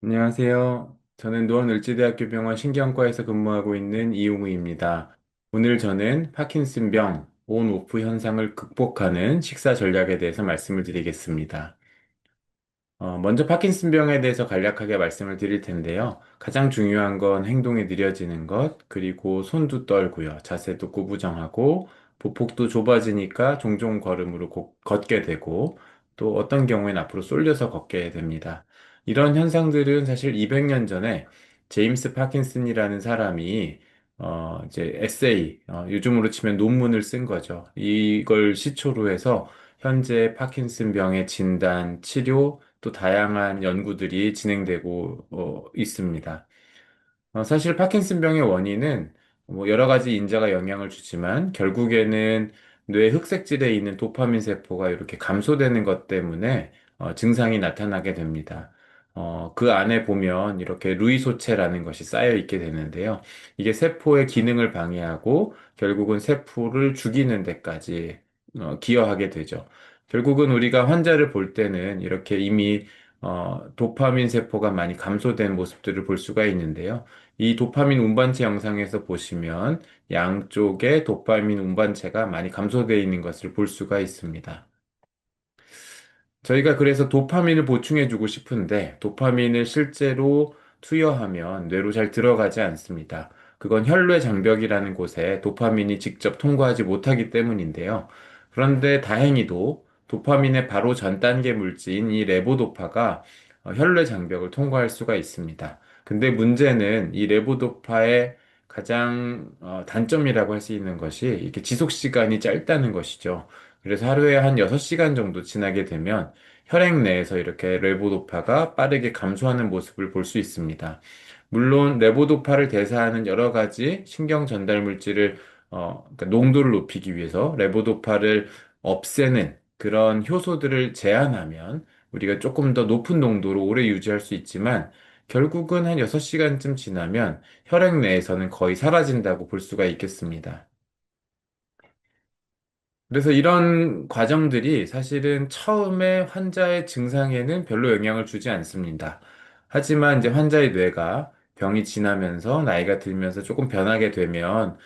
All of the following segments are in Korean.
안녕하세요. 저는 노원을지대학교 병원 신경과에서 근무하고 있는 이용우입니다. 오늘 저는 파킨슨병 온-오프 현상을 극복하는 식사 전략에 대해서 말씀을 드리겠습니다. 먼저 파킨슨병에 대해서 간략하게 말씀을 드릴 텐데요. 가장 중요한 건 행동이 느려지는 것, 그리고 손도 떨고요. 자세도 구부정하고, 보폭도 좁아지니까 종종 걸음으로 걷게 되고, 또 어떤 경우엔 앞으로 쏠려서 걷게 됩니다. 이런 현상들은 사실 200년 전에 제임스 파킨슨이라는 사람이 이제 에세이, 요즘으로 치면 논문을 쓴 거죠. 이걸 시초로 해서 현재 파킨슨병의 진단, 치료, 또 다양한 연구들이 진행되고 있습니다. 사실 파킨슨병의 원인은 뭐 여러 가지 인자가 영향을 주지만 결국에는 뇌 흑색질에 있는 도파민 세포가 이렇게 감소되는 것 때문에 증상이 나타나게 됩니다. 그 안에 보면 이렇게 루이소체라는 것이 쌓여 있게 되는데요. 이게 세포의 기능을 방해하고 결국은 세포를 죽이는 데까지 기여하게 되죠. 결국은 우리가 환자를 볼 때는 이렇게 이미 도파민 세포가 많이 감소된 모습들을 볼 수가 있는데요. 이 도파민 운반체 영상에서 보시면 양쪽에 도파민 운반체가 많이 감소되어 있는 것을 볼 수가 있습니다. 저희가 그래서 도파민을 보충해주고 싶은데 도파민을 실제로 투여하면 뇌로 잘 들어가지 않습니다. 그건 혈뇌 장벽이라는 곳에 도파민이 직접 통과하지 못하기 때문인데요. 그런데 다행히도 도파민의 바로 전 단계 물질인 이 레보도파가 혈뇌 장벽을 통과할 수가 있습니다. 근데 문제는 이 레보도파의 가장 단점이라고 할 수 있는 것이 이렇게 지속 시간이 짧다는 것이죠. 그래서 하루에 한 6시간 정도 지나게 되면 혈액 내에서 이렇게 레보도파가 빠르게 감소하는 모습을 볼 수 있습니다. 물론 레보도파를 대사하는 여러 가지 신경 전달 물질을 그러니까 농도를 높이기 위해서 레보도파를 없애는 그런 효소들을 제한하면 우리가 조금 더 높은 농도로 오래 유지할 수 있지만 결국은 한 6시간쯤 지나면 혈액 내에서는 거의 사라진다고 볼 수가 있겠습니다. 그래서 이런 과정들이 사실은 처음에 환자의 증상에는 별로 영향을 주지 않습니다. 하지만 이제 환자의 뇌가 병이 지나면서 나이가 들면서 조금 변하게 되면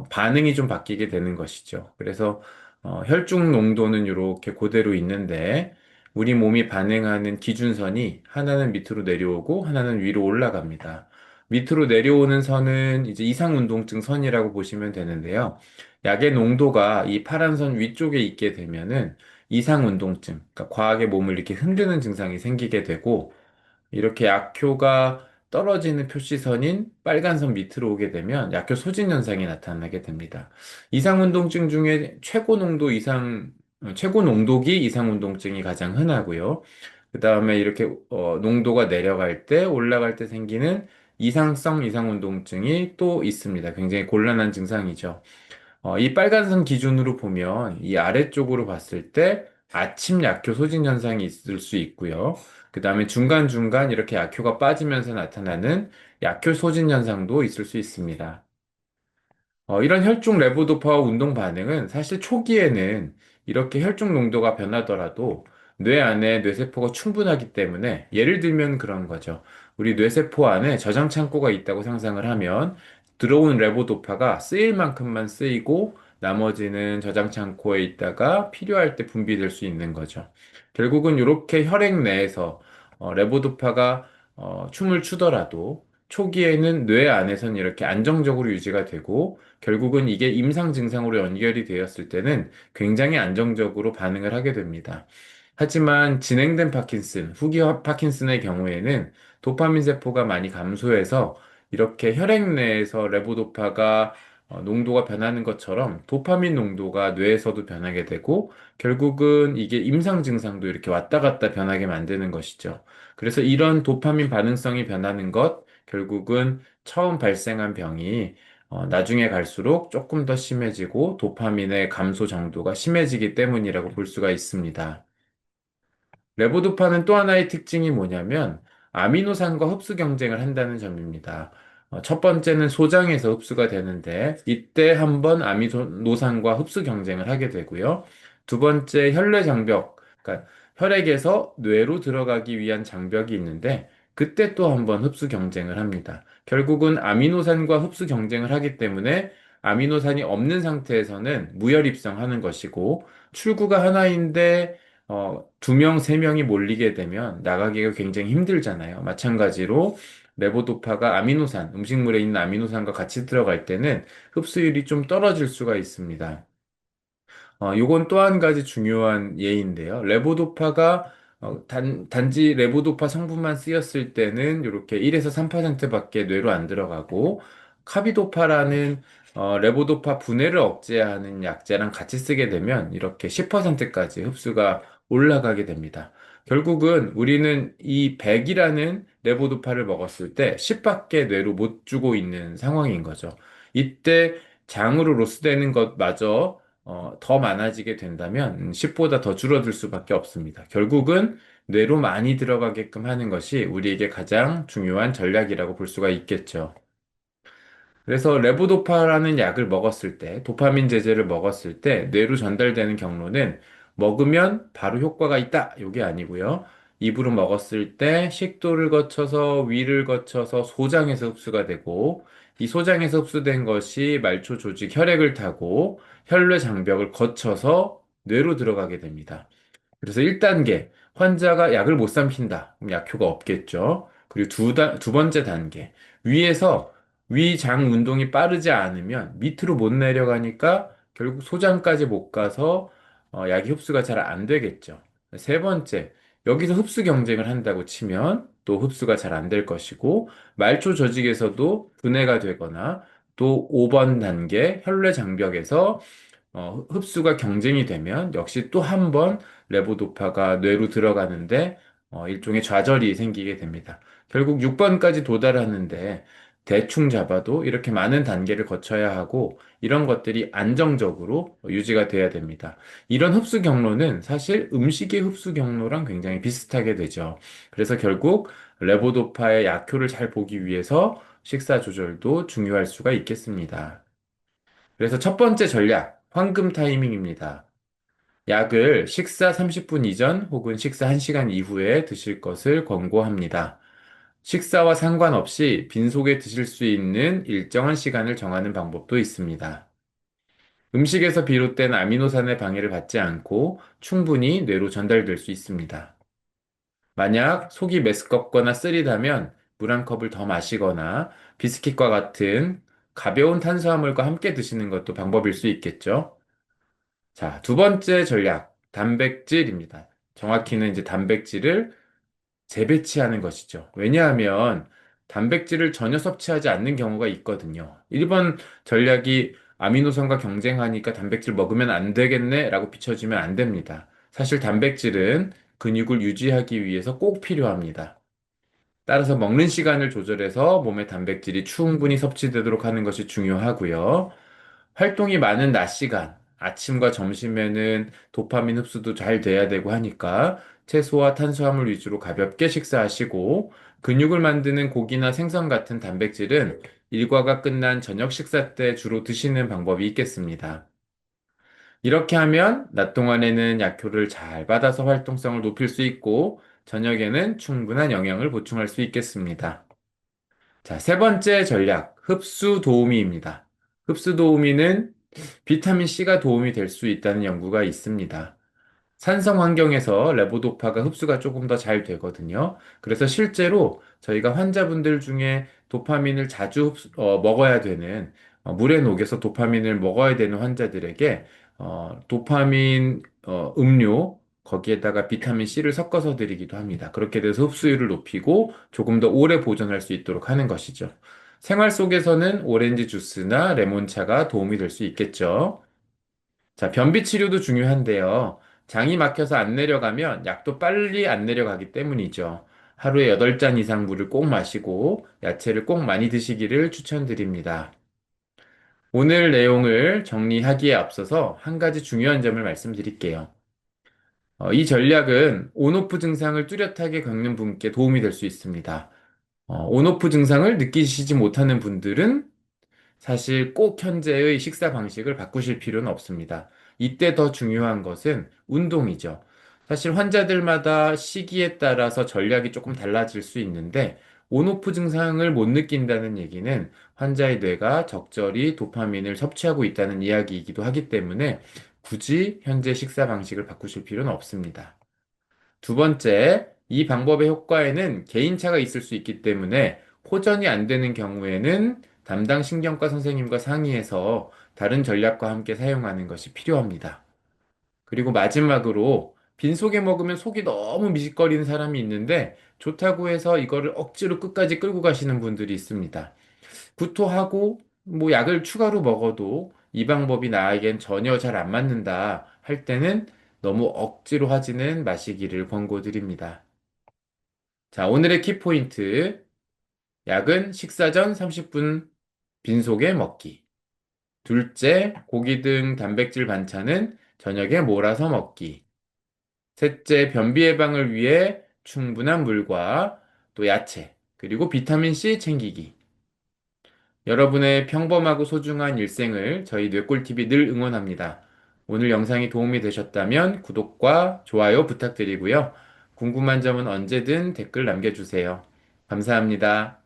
반응이 좀 바뀌게 되는 것이죠. 그래서 혈중 농도는 이렇게 그대로 있는데 우리 몸이 반응하는 기준선이 하나는 밑으로 내려오고 하나는 위로 올라갑니다. 밑으로 내려오는 선은 이제 이상운동증 선이라고 보시면 되는데요. 약의 농도가 이 파란 선 위쪽에 있게 되면은 이상운동증, 그러니까 과하게 몸을 이렇게 흔드는 증상이 생기게 되고, 이렇게 약효가 떨어지는 표시선인 빨간 선 밑으로 오게 되면 약효 소진 현상이 나타나게 됩니다. 이상운동증 중에 최고 농도기 이상운동증이 가장 흔하고요. 그 다음에 이렇게 농도가 내려갈 때, 올라갈 때 생기는 이상성 이상운동증이 또 있습니다. 굉장히 곤란한 증상이죠. 이 빨간 선 기준으로 보면 이 아래쪽으로 봤을 때 아침 약효 소진 현상이 있을 수 있고요. 그 다음에 중간중간 이렇게 약효가 빠지면서 나타나는 약효 소진 현상도 있을 수 있습니다. 이런 혈중 레보도파와 운동 반응은 사실 초기에는 이렇게 혈중 농도가 변하더라도 뇌 안에 뇌세포가 충분하기 때문에 예를 들면 그런 거죠. 우리 뇌세포 안에 저장 창고가 있다고 상상을 하면 들어온 레보도파가 쓰일 만큼만 쓰이고 나머지는 저장 창고에 있다가 필요할 때 분비될 수 있는 거죠. 결국은 이렇게 혈액 내에서 레보도파가 춤을 추더라도 초기에는 뇌 안에서는 이렇게 안정적으로 유지가 되고 결국은 이게 임상 증상으로 연결이 되었을 때는 굉장히 안정적으로 반응을 하게 됩니다. 하지만 진행된 파킨슨, 후기 파킨슨의 경우에는 도파민 세포가 많이 감소해서 이렇게 혈액 내에서 레보도파가 농도가 변하는 것처럼 도파민 농도가 뇌에서도 변하게 되고 결국은 이게 임상 증상도 이렇게 왔다 갔다 변하게 만드는 것이죠. 그래서 이런 도파민 반응성이 변하는 것, 결국은 처음 발생한 병이 나중에 갈수록 조금 더 심해지고 도파민의 감소 정도가 심해지기 때문이라고 볼 수가 있습니다. 레보도파는 또 하나의 특징이 뭐냐면 아미노산과 흡수 경쟁을 한다는 점입니다. 첫 번째는 소장에서 흡수가 되는데 이때 한번 아미노산과 흡수 경쟁을 하게 되고요. 두 번째 혈뇌 장벽, 그러니까 혈액에서 뇌로 들어가기 위한 장벽이 있는데 그때 또 한번 흡수 경쟁을 합니다. 결국은 아미노산과 흡수 경쟁을 하기 때문에 아미노산이 없는 상태에서는 무혈입성하는 것이고 출구가 하나인데 두 명, 세 명이 몰리게 되면 나가기가 굉장히 힘들잖아요. 마찬가지로 레보도파가 아미노산, 음식물에 있는 아미노산과 같이 들어갈 때는 흡수율이 좀 떨어질 수가 있습니다. 요건 또 한 가지 중요한 예인데요. 레보도파가 단지 레보도파 성분만 쓰였을 때는 이렇게 1에서 3%밖에 뇌로 안 들어가고 카비도파라는 레보도파 분해를 억제하는 약제랑 같이 쓰게 되면 이렇게 10%까지 흡수가 올라가게 됩니다. 결국은 우리는 이 100이라는 레보도파를 먹었을 때 10밖에 뇌로 못 주고 있는 상황인 거죠. 이때 장으로 로스되는 것마저 더 많아지게 된다면 10보다 더 줄어들 수밖에 없습니다. 결국은 뇌로 많이 들어가게끔 하는 것이 우리에게 가장 중요한 전략이라고 볼 수가 있겠죠. 그래서 레보도파라는 약을 먹었을 때, 도파민 제제를 먹었을 때 뇌로 전달되는 경로는 먹으면 바로 효과가 있다. 이게 아니고요. 입으로 먹었을 때 식도를 거쳐서 위를 거쳐서 소장에서 흡수가 되고 이 소장에서 흡수된 것이 말초 조직 혈액을 타고 혈뇌 장벽을 거쳐서 뇌로 들어가게 됩니다. 그래서 1단계, 환자가 약을 못 삼킨다. 그럼 약효가 없겠죠. 그리고 두 번째 단계, 위에서 위장 운동이 빠르지 않으면 밑으로 못 내려가니까 결국 소장까지 못 가서 약이 흡수가 잘 안 되겠죠. 세 번째, 여기서 흡수 경쟁을 한다고 치면 또 흡수가 잘 안 될 것이고 말초 조직에서도 분해가 되거나 또 5번 단계 혈뇌 장벽에서 흡수가 경쟁이 되면 역시 또 한 번 레보도파가 뇌로 들어가는데 일종의 좌절이 생기게 됩니다. 결국 6번까지 도달하는데 대충 잡아도 이렇게 많은 단계를 거쳐야 하고 이런 것들이 안정적으로 유지가 돼야 됩니다. 이런 흡수 경로는 사실 음식의 흡수 경로랑 굉장히 비슷하게 되죠. 그래서 결국 레보도파의 약효를 잘 보기 위해서 식사 조절도 중요할 수가 있겠습니다. 그래서 첫 번째 전략, 황금 타이밍입니다. 약을 식사 30분 이전 혹은 식사 1시간 이후에 드실 것을 권고합니다. 식사와 상관없이 빈속에 드실 수 있는 일정한 시간을 정하는 방법도 있습니다. 음식에서 비롯된 아미노산의 방해를 받지 않고 충분히 뇌로 전달될 수 있습니다. 만약 속이 메스껍거나 쓰리다면 물 한 컵을 더 마시거나 비스킷과 같은 가벼운 탄수화물과 함께 드시는 것도 방법일 수 있겠죠. 자, 두 번째 전략, 단백질입니다. 정확히는 이제 단백질을 재배치하는 것이죠. 왜냐하면 단백질을 전혀 섭취하지 않는 경우가 있거든요. 1번 전략이 아미노산과 경쟁하니까 단백질 먹으면 안 되겠네 라고 비춰지면 안 됩니다. 사실 단백질은 근육을 유지하기 위해서 꼭 필요합니다. 따라서 먹는 시간을 조절해서 몸의 단백질이 충분히 섭취되도록 하는 것이 중요하고요. 활동이 많은 낮 시간, 아침과 점심에는 도파민 흡수도 잘 돼야 되고 하니까 채소와 탄수화물 위주로 가볍게 식사하시고 근육을 만드는 고기나 생선 같은 단백질은 일과가 끝난 저녁 식사 때 주로 드시는 방법이 있겠습니다. 이렇게 하면 낮 동안에는 약효를 잘 받아서 활동성을 높일 수 있고 저녁에는 충분한 영양을 보충할 수 있겠습니다. 자, 세 번째 전략, 흡수 도우미입니다. 흡수 도우미는 비타민 C가 도움이 될 수 있다는 연구가 있습니다. 산성 환경에서 레보도파가 흡수가 조금 더 잘 되거든요. 그래서 실제로 저희가 환자분들 중에 도파민을 자주 먹어야 되는 물에 녹여서 도파민을 먹어야 되는 환자들에게 도파민 음료 거기에다가 비타민 C를 섞어서 드리기도 합니다. 그렇게 돼서 흡수율을 높이고 조금 더 오래 보존할 수 있도록 하는 것이죠. 생활 속에서는 오렌지 주스나 레몬차가 도움이 될 수 있겠죠. 자, 변비 치료도 중요한데요. 장이 막혀서 안 내려가면 약도 빨리 안 내려가기 때문이죠. 하루에 8잔 이상 물을 꼭 마시고 야채를 꼭 많이 드시기를 추천드립니다. 오늘 내용을 정리하기에 앞서서 한 가지 중요한 점을 말씀드릴게요. 이 전략은 온오프 증상을 뚜렷하게 겪는 분께 도움이 될 수 있습니다. 온오프 증상을 느끼시지 못하는 분들은 사실 꼭 현재의 식사 방식을 바꾸실 필요는 없습니다. 이때 더 중요한 것은 운동이죠. 사실 환자들마다 시기에 따라서 전략이 조금 달라질 수 있는데, 온오프 증상을 못 느낀다는 얘기는 환자의 뇌가 적절히 도파민을 섭취하고 있다는 이야기이기도 하기 때문에 굳이 현재 식사 방식을 바꾸실 필요는 없습니다. 두 번째, 이 방법의 효과에는 개인차가 있을 수 있기 때문에 호전이 안 되는 경우에는 담당 신경과 선생님과 상의해서 다른 전략과 함께 사용하는 것이 필요합니다. 그리고 마지막으로 빈속에 먹으면 속이 너무 미식거리는 사람이 있는데 좋다고 해서 이거를 억지로 끝까지 끌고 가시는 분들이 있습니다. 구토하고 뭐 약을 추가로 먹어도 이 방법이 나에겐 전혀 잘 안 맞는다 할 때는 너무 억지로 하지는 마시기를 권고드립니다. 자, 오늘의 키포인트. 약은 식사 전 30분 빈속에 먹기. 둘째, 고기 등 단백질 반찬은 저녁에 몰아서 먹기. 셋째, 변비 예방을 위해 충분한 물과 또 야채, 그리고 비타민C 챙기기. 여러분의 평범하고 소중한 일생을 저희 뇌꿀TV 늘 응원합니다. 오늘 영상이 도움이 되셨다면 구독과 좋아요 부탁드리고요. 궁금한 점은 언제든 댓글 남겨주세요. 감사합니다.